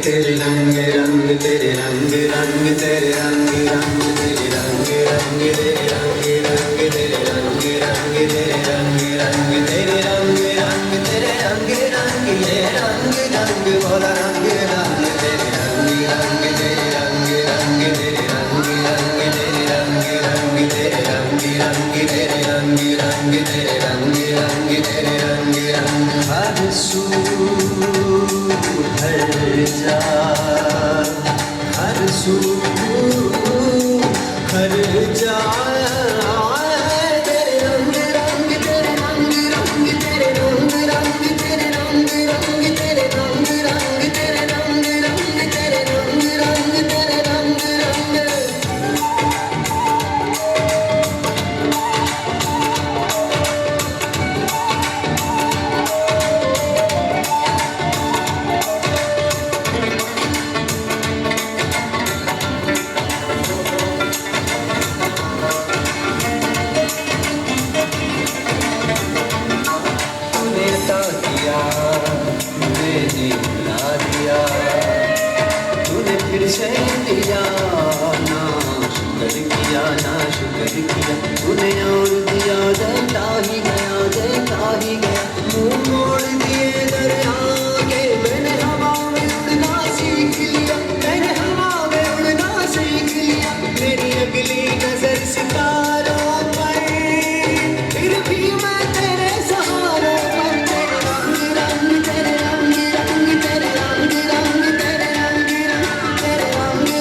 तेरे रंग रंग तेरे रंग रंग तेरे रंग रंग तेरे रंग रंग तेरे रंग रंग तेरे रंग रंग तेरे रंग रंग तेरे रंग रंग तेरे रंग रंग ये रंग रंग बोला रंग रंग तेरे रंग रंग तेरे रंग रंग तेरे रंग रंग तेरे रंग रंग तेरे रंग रंग तेरे रंग रंग तेरे रंग रंग तेरे रंग रंग हर सू हर जा हर सू हर जा तेरे रंग रंग तेरे रंग रंग तेरे रंग रंग तेरे रंग रंग तेरे रंग रंग तेरे रंग रंग तेरे रंग रंग तेरे रंग रंग फिर से दिया ना शुक्र किया ना शुक्र किया तूने और दिया देता ही गया मुंह मोड़ दिए दरिया के मैंने हवा में उड़ना सीख लिया मैंने हवा में उड़ना सीख लिया मेरी अगली नजर सितारों पर फिर भी मैं तेरे सहारे पर तेरे रंग रंग तेरे रंग रंग तेरे रंग रंग तेरे रंग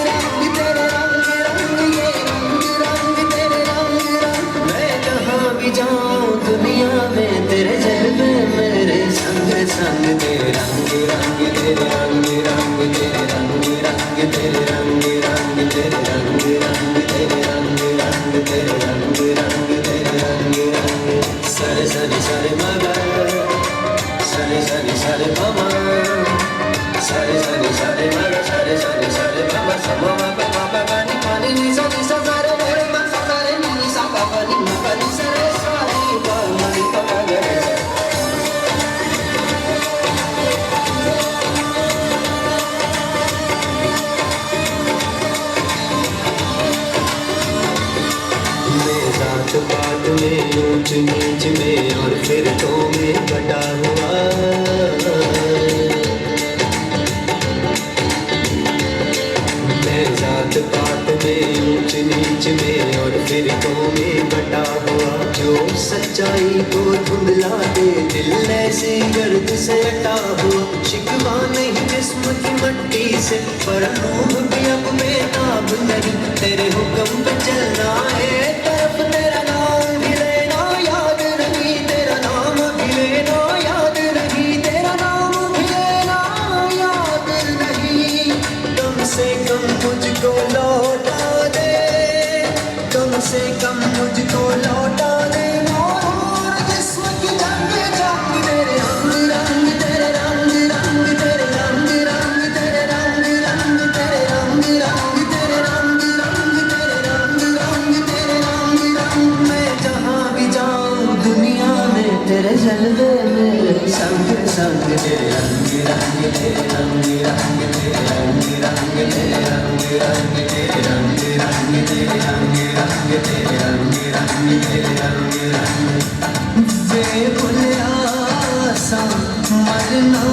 रंग तेरे रंग रंग ये रंग रंग तेरे रंग रंग मैं जहाँ भी जाऊँ दुनिया में तेरे जलवे मेरे संग संग तेरे रंग रंग तेरे रंग रंग तेरे रंग रंग तेरे रंग रंग तेरे रंग रंग तेरे रंग रंग तेरे रंग रंग तेरे रंग रंग सरे सरे सरे मगर सरे सरे सरे ममा सरे सरे सरे मगर सरे सरे सरे ममा समा ममा ममा पानी पानी निसा निसा सरे मेरे मन सरे नी सा पानी पानी सरे सरे पानी पानी जात पात में ऊंच नीच में और फिर तो में बटा हुआ मैं जात पात में ऊंच नीच में और फिर तो में बटा हुआ जो सच्चाई को धुंधला दे दिल ऐसे गर्द से हटा हुआ शिकवा नहीं जिस्म की मट्टी से पर रूह भी अब बेताब नहीं तेरे हुक्म पे चलना है तरफ तेरा नाम भी लेना याद नहीं तेरा नाम भी लेना याद नहीं तेरा नाम भी लेना याद नहीं कम से कम मुझको लौटा दे कम से कम मुझको लौटा दे और जिस्म की जंग जंग तेरे रंग रंग तेरे रंग रंग तेरे रंग रंग तेरे रंग रंग तेरे रंग रंग तेरे रंग रंग तेरे रंग रंग तेरे रंग रंग मैं जहाँ भी जाऊँ दुनिया में तेरे जलवे मेरे संग संग तेरे रंग रंग तेरे रंग रंग तेरे रंग रंग तेरे रंग रंग तेरे रंग रंग तेरे रंग रंग तेरे रंग रंग तेरे रंग रंग वे भुलिया सा मरना